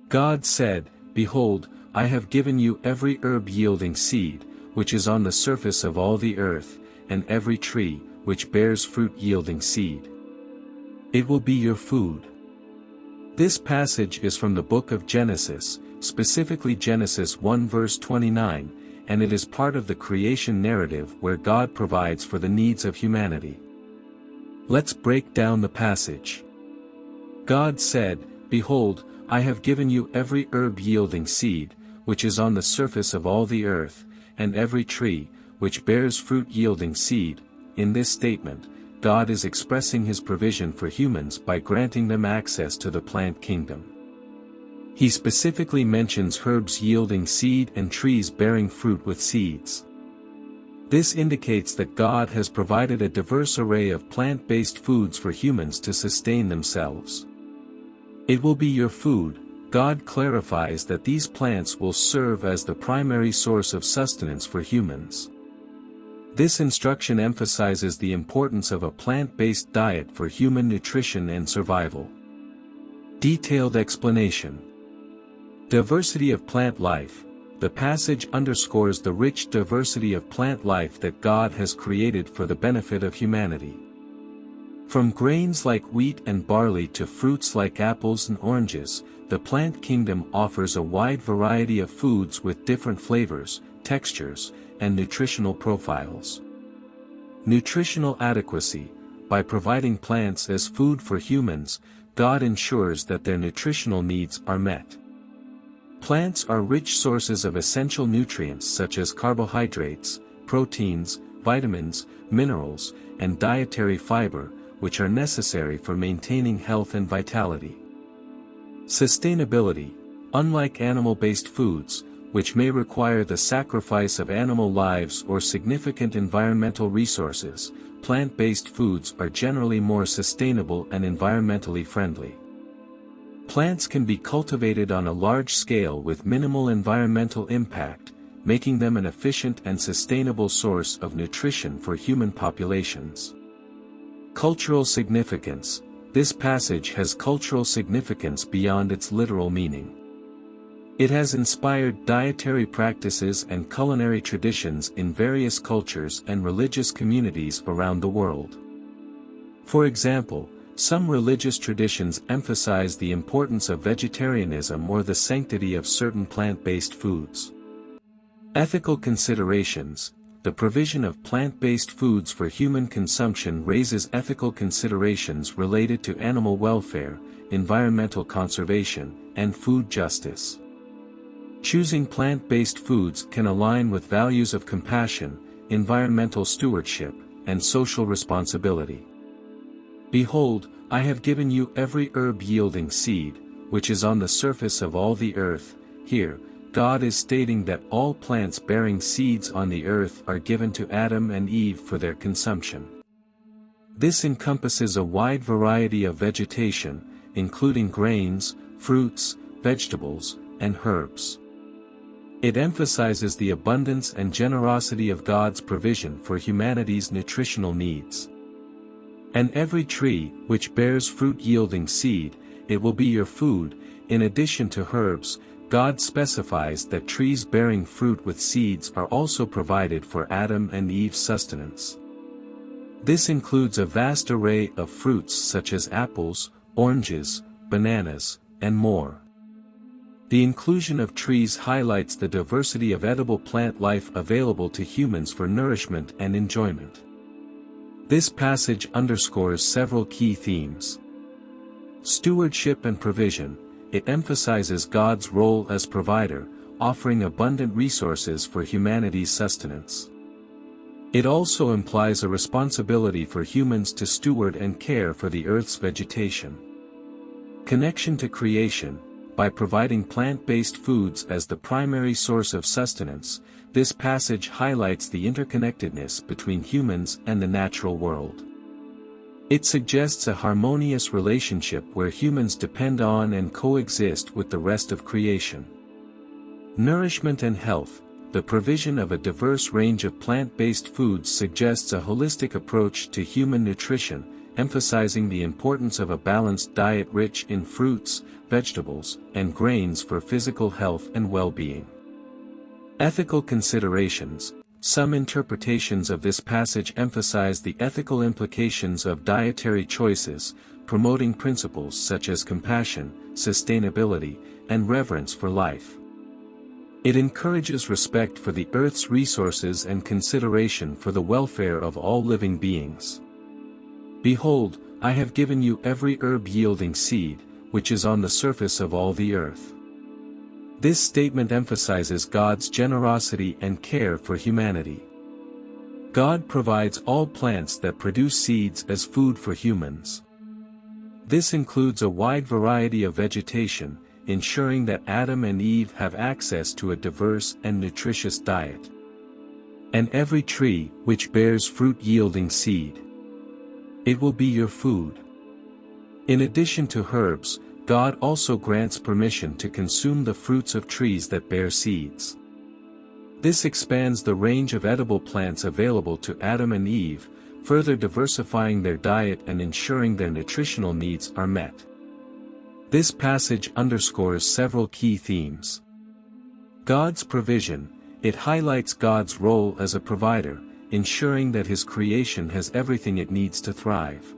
God said, "Behold, I have given you every herb yielding seed, which is on the surface of all the earth, and every tree, which bears fruit yielding seed. It will be your food." This passage is from the book of Genesis, specifically Genesis 1 verse 29, and it is part of the creation narrative where God provides for the needs of humanity. Let's break down the passage. God said, "Behold, I have given you every herb yielding seed, which is on the surface of all the earth, and every tree, which bears fruit yielding seed." In this statement, God is expressing his provision for humans by granting them access to the plant kingdom. He specifically mentions herbs yielding seed and trees bearing fruit with seeds. This indicates that God has provided a diverse array of plant-based foods for humans to sustain themselves. It will be your food. God clarifies that these plants will serve as the primary source of sustenance for humans. This instruction emphasizes the importance of a plant-based diet for human nutrition and survival. Detailed explanation. Diversity of plant life. The passage underscores the rich diversity of plant life that God has created for the benefit of humanity. From grains like wheat and barley to fruits like apples and oranges, the plant kingdom offers a wide variety of foods with different flavors, textures, and nutritional profiles. Nutritional adequacy. By providing plants as food for humans, God ensures that their nutritional needs are met. Plants are rich sources of essential nutrients such as carbohydrates, proteins, vitamins, minerals, and dietary fiber, which are necessary for maintaining health and vitality. Sustainability. Unlike animal-based foods, which may require the sacrifice of animal lives or significant environmental resources, plant-based foods are generally more sustainable and environmentally friendly. Plants can be cultivated on a large scale with minimal environmental impact, making them an efficient and sustainable source of nutrition for human populations. Cultural significance. This passage has cultural significance beyond its literal meaning. It has inspired dietary practices and culinary traditions in various cultures and religious communities around the world. For example, some religious traditions emphasize the importance of vegetarianism or the sanctity of certain plant-based foods. Ethical considerations. The provision of plant-based foods for human consumption raises ethical considerations related to animal welfare, environmental conservation, and food justice. Choosing plant-based foods can align with values of compassion, environmental stewardship, and social responsibility. "Behold, I have given you every herb yielding seed, which is on the surface of all the earth." Here, God is stating that all plants bearing seeds on the earth are given to Adam and Eve for their consumption. This encompasses a wide variety of vegetation, including grains, fruits, vegetables, and herbs. It emphasizes the abundance and generosity of God's provision for humanity's nutritional needs. "And every tree, which bears fruit yielding seed, it will be your food." In addition to herbs, God specifies that trees bearing fruit with seeds are also provided for Adam and Eve's sustenance. This includes a vast array of fruits such as apples, oranges, bananas, and more. The inclusion of trees highlights the diversity of edible plant life available to humans for nourishment and enjoyment. This passage underscores several key themes. Stewardship and provision. It emphasizes God's role as provider, offering abundant resources for humanity's sustenance. It also implies a responsibility for humans to steward and care for the earth's vegetation. Connection to creation. By providing plant-based foods as the primary source of sustenance, this passage highlights the interconnectedness between humans and the natural world. It suggests a harmonious relationship where humans depend on and coexist with the rest of creation. Nourishment and health. The provision of a diverse range of plant-based foods suggests a holistic approach to human nutrition, emphasizing the importance of a balanced diet rich in fruits, vegetables, and grains for physical health and well-being. Ethical considerations. Some interpretations of this passage emphasize the ethical implications of dietary choices, promoting principles such as compassion, sustainability, and reverence for life. It encourages respect for the earth's resources and consideration for the welfare of all living beings. Behold, I have given you every herb-yielding seed, which is on the surface of all the earth. This statement emphasizes God's generosity and care for humanity. God provides all plants that produce seeds as food for humans. This includes a wide variety of vegetation, ensuring that Adam and Eve have access to a diverse and nutritious diet. And every tree which bears fruit-yielding seed. It will be your food. In addition to herbs, God also grants permission to consume the fruits of trees that bear seeds. This expands the range of edible plants available to Adam and Eve, further diversifying their diet and ensuring their nutritional needs are met. This passage underscores several key themes. God's provision. It highlights God's role as a provider, ensuring that His creation has everything it needs to thrive.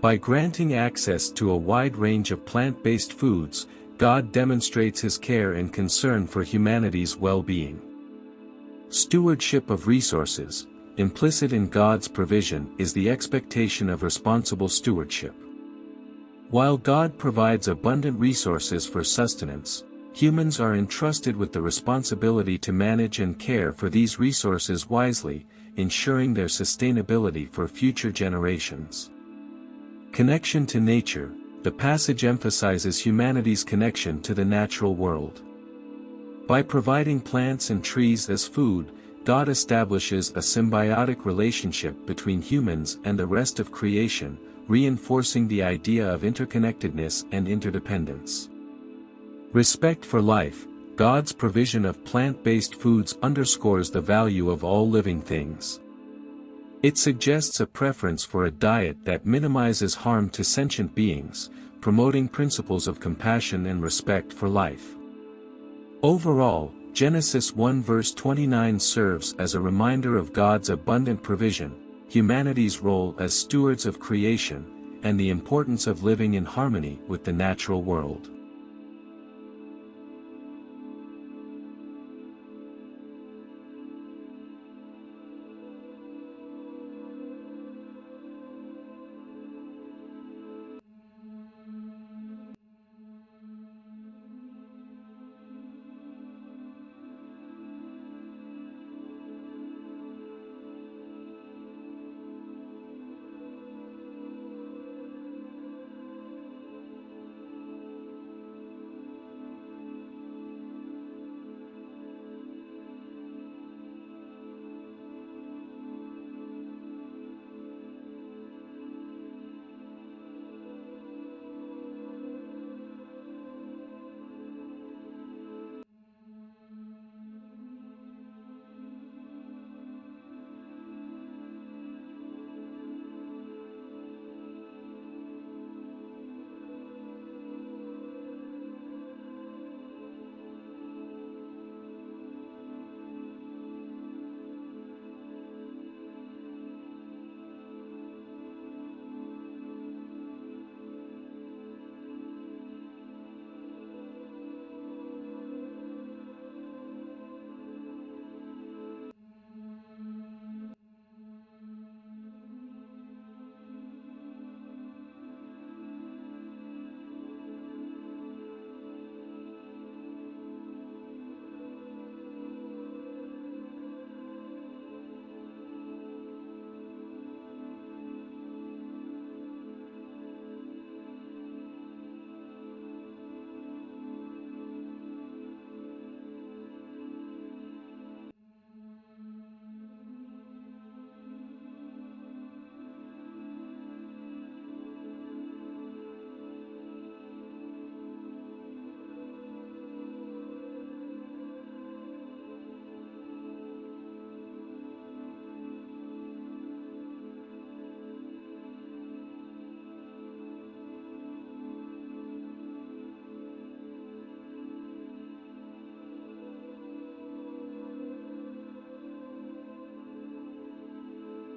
By granting access to a wide range of plant-based foods, God demonstrates His care and concern for humanity's well-being. Stewardship of resources. Implicit in God's provision is the expectation of responsible stewardship. While God provides abundant resources for sustenance, humans are entrusted with the responsibility to manage and care for these resources wisely, ensuring their sustainability for future generations. Connection to nature. The passage emphasizes humanity's connection to the natural world. By providing plants and trees as food, God establishes a symbiotic relationship between humans and the rest of creation, reinforcing the idea of interconnectedness and interdependence. Respect for life. God's provision of plant-based foods underscores the value of all living things. It suggests a preference for a diet that minimizes harm to sentient beings, promoting principles of compassion and respect for life. Overall, Genesis 1 verse 29 serves as a reminder of God's abundant provision, humanity's role as stewards of creation, and the importance of living in harmony with the natural world.